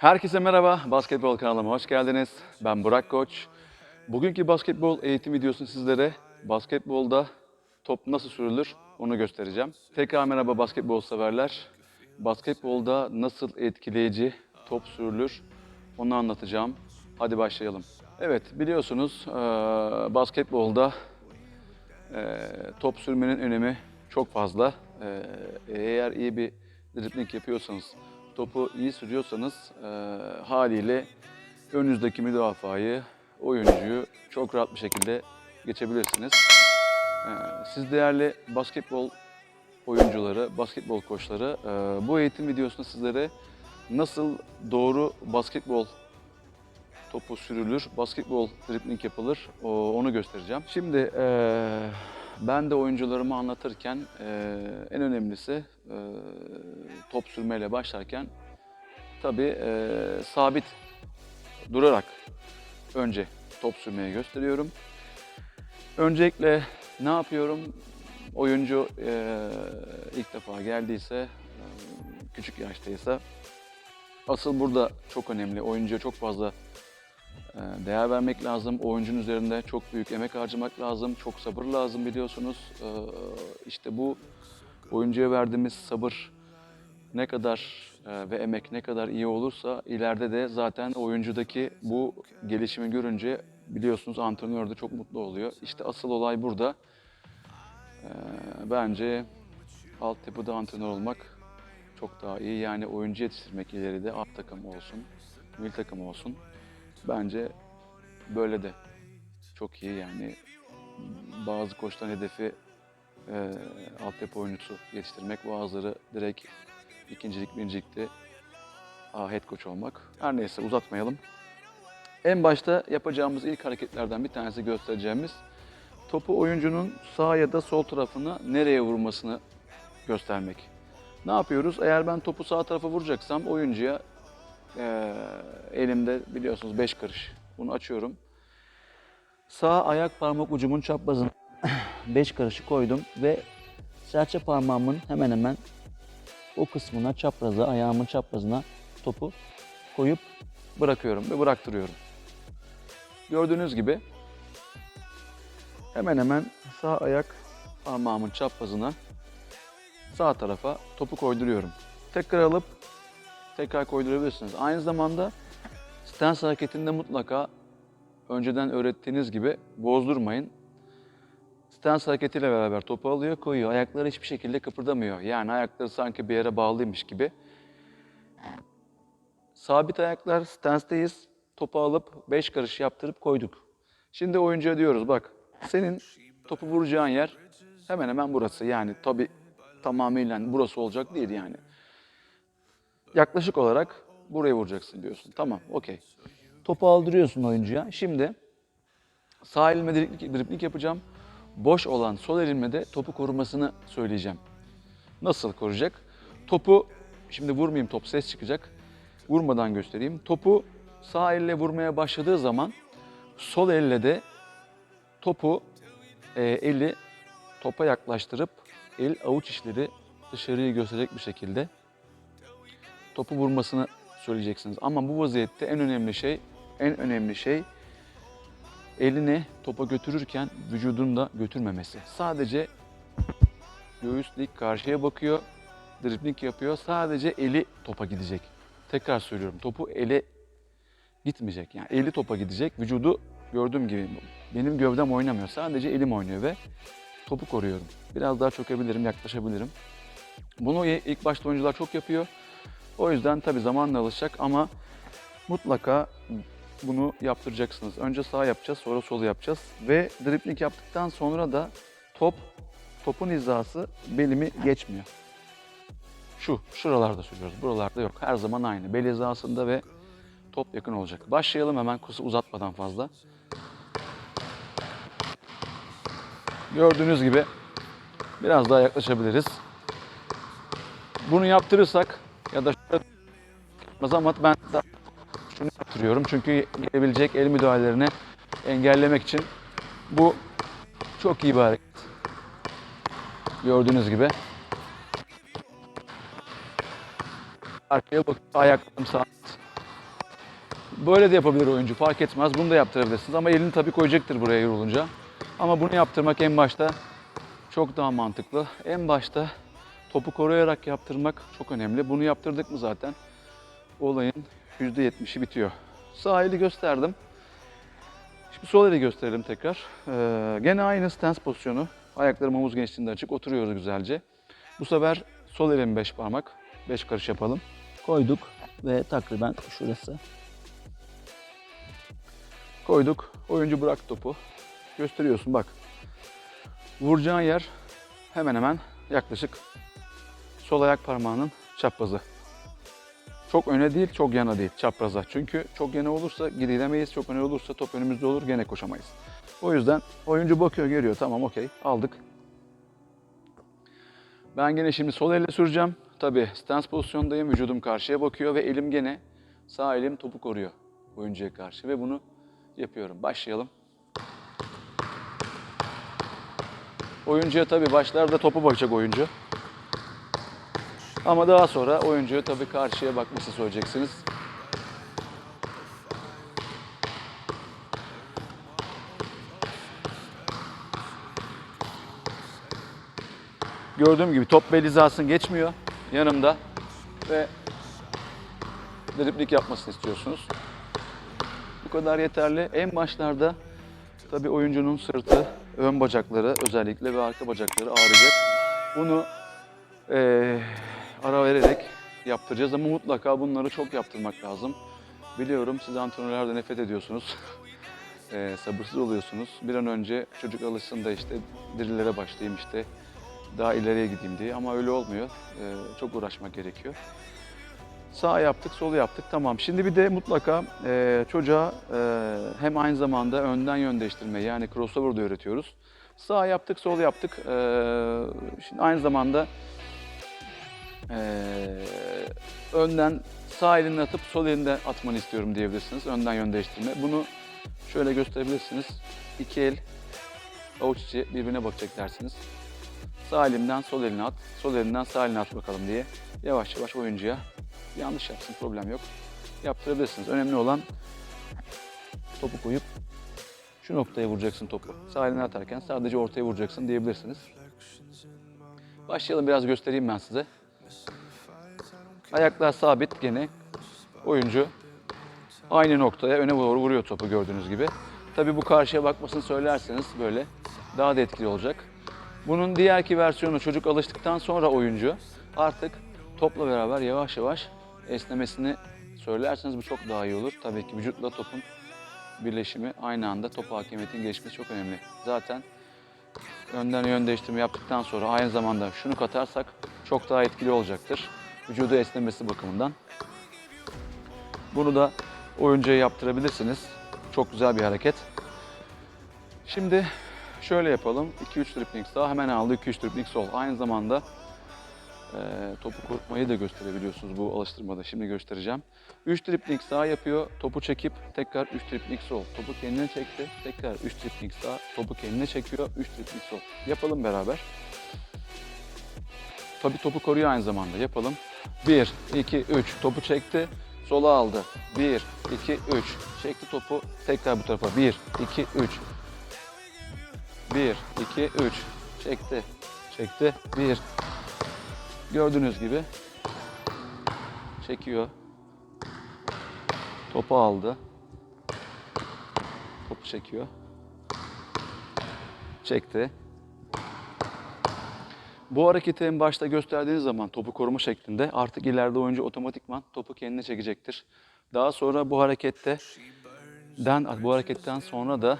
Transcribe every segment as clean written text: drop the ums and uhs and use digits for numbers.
Herkese merhaba, basketbol kanalıma hoş geldiniz. Ben Burak Koç. Bugünkü basketbol eğitim videosunu sizlere basketbolda top nasıl sürülür onu göstereceğim. Tekrar merhaba basketbol severler. Basketbolda nasıl etkileyici top sürülür onu anlatacağım. Hadi başlayalım. Evet, biliyorsunuz basketbolda top sürmenin önemi çok fazla. Eğer iyi bir dribling yapıyorsanız, topu iyi sürüyorsanız haliyle önünüzdeki müdafayı, oyuncuyu çok rahat bir şekilde geçebilirsiniz. Siz değerli basketbol oyuncuları, basketbol koçları, bu eğitim videosunda sizlere nasıl doğru basketbol topu sürülür, basketbol dribling yapılır onu göstereceğim. Şimdi ben de oyuncularıma anlatırken en önemlisi top sürmeyle başlarken tabii sabit durarak önce top sürmeyi gösteriyorum. Öncelikle ne yapıyorum? Oyuncu ilk defa geldiyse, küçük yaştaysa asıl burada çok önemli. Oyuncuya çok fazla değer vermek lazım. Oyuncunun üzerinde çok büyük emek harcamak lazım. Çok sabır lazım biliyorsunuz. İşte bu oyuncuya verdiğimiz sabır ne kadar ve emek ne kadar iyi olursa ileride de zaten oyuncudaki bu gelişimi görünce biliyorsunuz antrenör de çok mutlu oluyor. İşte asıl olay burada. Bence altyapıda antrenör olmak çok daha iyi. Yani oyuncu yetiştirmek ileride alt takım olsun, milli takım olsun. Bence böyle de çok iyi yani. Bazı koçların hedefi altyapı oyuncusu yetiştirmek, bazıları direkt ikincilik, birincilikte head coach olmak. Her neyse uzatmayalım. En başta yapacağımız ilk hareketlerden bir tanesi göstereceğimiz topu oyuncunun sağ ya da sol tarafına nereye vurmasını göstermek. Ne yapıyoruz? Eğer ben topu sağ tarafa vuracaksam oyuncuya elimde biliyorsunuz 5 karış. Bunu açıyorum. Sağ ayak parmak ucumun çaprazına 5 karışı koydum ve serçe parmağımın hemen hemen o kısmına, çapraza, ayağımın çaprazına topu koyup bırakıyorum ve bıraktırıyorum. Gördüğünüz gibi hemen hemen sağ ayak parmağımın çaprazına sağ tarafa topu koyduruyorum. Tekrar alıp tekrar koydurabilirsiniz. Aynı zamanda stance hareketinde mutlaka önceden öğrettiğiniz gibi bozdurmayın. Stance hareketiyle beraber topu alıyor, koyuyor. Ayakları hiçbir şekilde kıpırdamıyor. Yani ayakları sanki bir yere bağlıymış gibi. Sabit ayaklar, stance'deyiz. Topu alıp 5 karış yaptırıp koyduk. Şimdi oyuncuya diyoruz bak, senin topu vuracağın yer hemen hemen burası. Yani tabii tamamıyla burası olacak değil yani. Yaklaşık olarak buraya vuracaksın diyorsun. Tamam, okey. Topu aldırıyorsun oyuncuya. Şimdi sağ elime dribling yapacağım. Boş olan sol elimle de topu korumasını söyleyeceğim. Nasıl koruyacak? Topu, şimdi vurmayayım, top ses çıkacak. Vurmadan göstereyim. Topu sağ elle vurmaya başladığı zaman sol elle de topu eli topa yaklaştırıp el avuç içleri dışarıyı gösterecek bir şekilde topu vurmasını söyleyeceksiniz. Ama bu vaziyette en önemli şey elini topa götürürken vücudunu da götürmemesi. Sadece göğüs dik karşıya bakıyor, dribling yapıyor. Sadece eli topa gidecek. Tekrar söylüyorum, topu ele gitmeyecek. Yani eli topa gidecek. Vücudu gördüğüm gibi benim gövdem oynamıyor. Sadece elim oynuyor ve topu koruyorum. Biraz daha çökebilirim, yaklaşabilirim. Bunu ilk başta oyuncular çok yapıyor. O yüzden tabii zamanla alışacak ama mutlaka bunu yaptıracaksınız. Önce sağ yapacağız, sonra sol yapacağız. Ve dribling yaptıktan sonra da topun hizası belimi geçmiyor. Şuralarda sürüyoruz, buralarda yok. Her zaman aynı. Bel hizasında ve top yakın olacak. Başlayalım hemen uzatmadan fazla. Gördüğünüz gibi biraz daha yaklaşabiliriz. Bunu yaptırırsak ya da ama ben şunu yaptırıyorum çünkü gelebilecek el müdahalelerini engellemek için bu çok iyi bir hareket. Gördüğünüz gibi. Arkaya bakıp ayaklarım sabit. Böyle de yapabilir oyuncu, fark etmez. Bunu da yaptırabilirsiniz ama elini tabii koyacaktır buraya yorulunca. Ama bunu yaptırmak en başta çok daha mantıklı. En başta topu koruyarak yaptırmak çok önemli. Bunu yaptırdık mı zaten olayın %70'i bitiyor. Sağ eli gösterdim. Şimdi sol eli gösterelim tekrar. Gene aynı stance pozisyonu. Ayaklarım omuz genişliğinde açık. Oturuyoruz güzelce. Bu sefer sol elim 5 parmak. 5 karış yapalım. Koyduk ve takriben şurası. Koyduk. Oyuncu bırak topu. Gösteriyorsun bak. Vuracağın yer hemen hemen yaklaşık sol ayak parmağının çaprazı. Çok öne değil, çok yana değil, çapraza. Çünkü çok yana olursa gidilemeyiz, çok öne olursa top önümüzde olur, gene koşamayız. O yüzden oyuncu bakıyor, görüyor, tamam okey, aldık. Ben gene şimdi sol elle süreceğim. Tabii stance pozisyondayım, vücudum karşıya bakıyor ve elim gene, sağ elim topu koruyor oyuncuya karşı ve bunu yapıyorum. Başlayalım. Oyuncuya tabii başlarda topu bakacak oyuncu. Ama daha sonra oyuncuya tabii karşıya bakması söyleyeceksiniz. Gördüğüm gibi top bel hizasını geçmiyor yanımda ve dribling yapmasını istiyorsunuz. Bu kadar yeterli. En başlarda tabii oyuncunun sırtı, ön bacakları özellikle ve arka bacakları ağrıyacak. Bunu ara vererek yaptıracağız ama mutlaka bunları çok yaptırmak lazım. Biliyorum siz antrenörler de nefret ediyorsunuz. Sabırsız oluyorsunuz. Bir an önce çocuk alışsın da işte dirillere başlayayım işte daha ileriye gideyim diye ama öyle olmuyor. Çok uğraşmak gerekiyor. Sağ yaptık, sol yaptık. Tamam. Şimdi bir de mutlaka çocuğa hem aynı zamanda önden yön değiştirme yani crossover da öğretiyoruz. Sağ yaptık, sol yaptık. Şimdi aynı zamanda önden sağ elini atıp sol elinde atmanı istiyorum diyebilirsiniz. Önden yön değiştirme. Bunu şöyle gösterebilirsiniz. İki el avuç içi birbirine bakacak dersiniz. Sağ elimden sol eline at, sol elinden sağ eline at bakalım diye yavaş yavaş oyuncuya yanlış yapsın problem yok. Yaptırabilirsiniz. Önemli olan topu koyup şu noktaya vuracaksın topu. Sağ eline atarken sadece ortaya vuracaksın diyebilirsiniz. Başlayalım biraz göstereyim ben size. Ayaklar sabit gene. Oyuncu aynı noktaya öne doğru vuruyor topu gördüğünüz gibi. Tabii bu karşıya bakmasını söylerseniz böyle daha da etkili olacak. Bunun diğerki versiyonu çocuk alıştıktan sonra oyuncu artık topla beraber yavaş yavaş esnemesini söylerseniz bu çok daha iyi olur. Tabii ki vücutla topun birleşimi aynı anda top hakimiyetinin gelişmesi çok önemli. Zaten önden yön değiştirme yaptıktan sonra aynı zamanda şunu katarsak çok daha etkili olacaktır. Vücudu esnemesi bakımından. Bunu da oyuncuya yaptırabilirsiniz. Çok güzel bir hareket. Şimdi şöyle yapalım. 2-3 dribbling sağ hemen aldı. 2-3 dribbling sol. Aynı zamanda topu korkmayı da gösterebiliyorsunuz bu alıştırmada. Şimdi göstereceğim. 3 dribbling sağ yapıyor. Topu çekip tekrar 3 dribbling sol. Topu kendine çekti. Tekrar 3 dribbling sağ. Topu kendine çekiyor. 3 dribbling sol. Yapalım beraber. Tabii topu koruyor aynı zamanda. Yapalım. 1, 2, 3. Topu çekti. Sola aldı. 1, 2, 3. Çekti topu. Tekrar bu tarafa. 1, 2, 3. 1, 2, 3. Çekti. Çekti. 1. Gördüğünüz gibi çekiyor. Topu aldı. Topu çekiyor. Çekti. Bu hareketi en başta gösterdiğiniz zaman topu koruma şeklinde artık ileride oyuncu otomatikman topu kendine çekecektir. Daha sonra bu hareketten sonra da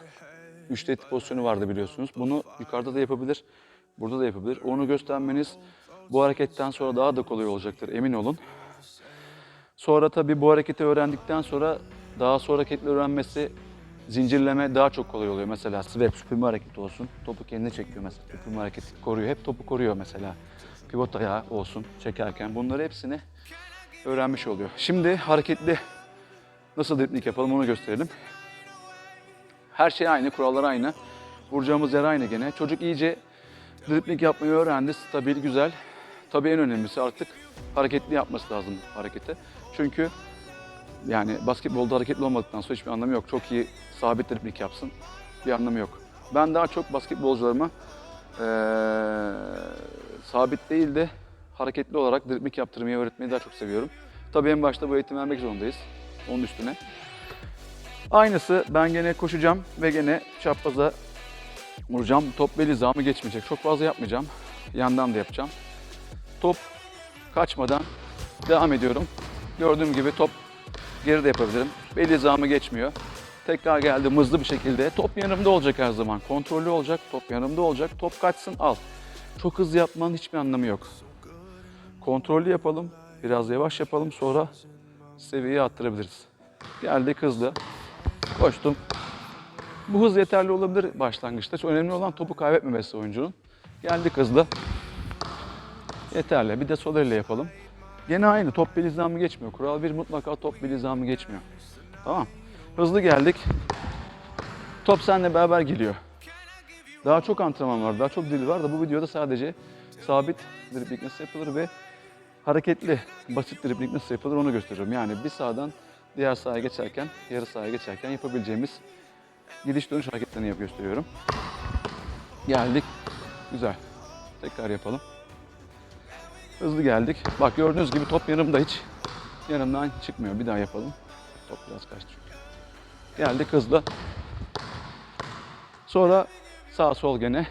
üçlü eti pozisyonu vardı biliyorsunuz. Bunu yukarıda da yapabilir, burada da yapabilir. Onu göstermeniz bu hareketten sonra daha da kolay olacaktır, emin olun. Sonra tabii bu hareketi öğrendikten sonra daha sonra hareketleri öğrenmesi, zincirleme daha çok kolay oluyor. Mesela swap, süpürme hareketi olsun. Topu kendine çekiyor mesela. Süpürme hareketi koruyor. Hep topu koruyor mesela. Pivot ayağı olsun çekerken. Bunları hepsini öğrenmiş oluyor. Şimdi hareketli nasıl dribling yapalım onu gösterelim. Her şey aynı, kurallar aynı. Vuracağımız yer aynı gene. Çocuk iyice dribling yapmayı öğrendi. Stabil, güzel. Tabii en önemlisi artık hareketli yapması lazım hareketi. Çünkü Yani basketbolda hareketli olmadıktan sonra hiçbir anlamı yok. Çok iyi sabit dribling yapsın, bir anlamı yok. Ben daha çok basketbolcularıma eee, sabit değil de hareketli olarak dribling yaptırmayı öğretmeyi daha çok seviyorum. Tabii en başta bu eğitimi vermek zorundayız. Onun üstüne. Aynısı, ben gene koşacağım ve gene çapraza vuracağım. Top bel hizamı geçmeyecek. Çok fazla yapmayacağım. Yandan da yapacağım. Top kaçmadan devam ediyorum. Gördüğüm gibi top geride yapabilirim. Bel hizamı geçmiyor. Tekrar geldim hızlı bir şekilde. Top yanımda olacak her zaman. Kontrollü olacak. Top yanımda olacak. Top kaçsın, al. Çok hızlı yapmanın hiçbir anlamı yok. Kontrollü yapalım. Biraz yavaş yapalım. Sonra seviyeyi arttırabiliriz. Geldik hızlı. Koştum. Bu hız yeterli olabilir başlangıçta. Çok önemli olan topu kaybetmemesi oyuncunun. Geldik hızlı. Yeterli. Bir de sol elle yapalım. Gene aynı. Top bel hizamı geçmiyor. Kural 1, mutlaka top bel hizamı geçmiyor. Tamam. Hızlı geldik. Top seninle beraber geliyor. Daha çok antrenman var, daha çok dil var da bu videoda sadece sabit dribling nasıl yapılır ve hareketli, basit dribling nasıl yapılır onu gösteriyorum. Yani bir sahadan diğer sahaya geçerken, yarı sahaya geçerken yapabileceğimiz gidiş dönüş hareketlerini gösteriyorum. Geldik. Güzel. Tekrar yapalım. Hızlı geldik. Bak gördüğünüz gibi top yanımda hiç. Yanımdan çıkmıyor. Bir daha yapalım. Top biraz kaçtı çünkü. Geldik hızlı. Sonra sağ sol gene.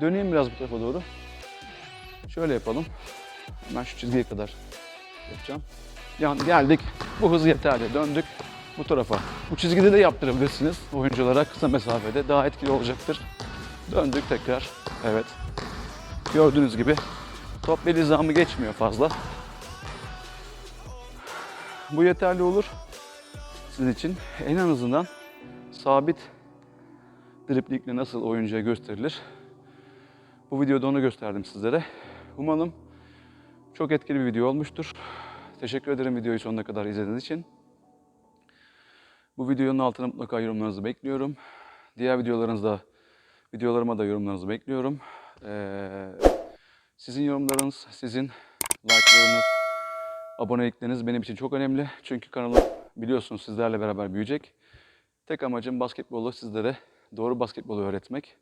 Döneyim biraz bu tarafa doğru. Şöyle yapalım. Hemen şu çizgiye kadar yapacağım. Geldik. Bu hız yeterli. Döndük bu tarafa. Bu çizgide de yaptırabilirsiniz. Oyunculara kısa mesafede daha etkili olacaktır. Döndük tekrar. Evet. Gördüğünüz gibi top bel hizamı geçmiyor fazla. Bu yeterli olur sizin için. En azından sabit driblingle nasıl oyuncuya gösterilir. Bu videoda onu gösterdim sizlere. Umarım çok etkili bir video olmuştur. Teşekkür ederim videoyu sonuna kadar izlediğiniz için. Bu videonun altına mutlaka yorumlarınızı bekliyorum. Diğer videolarıma da yorumlarınızı bekliyorum. Sizin yorumlarınız, sizin like'larınız, abonelikleriniz benim için çok önemli. Çünkü kanalım biliyorsunuz sizlerle beraber büyüyecek. Tek amacım basketbolu sizlere doğru basketbolu öğretmek.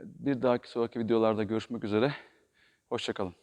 Bir dahaki sonraki videolarda görüşmek üzere. Hoşça kalın.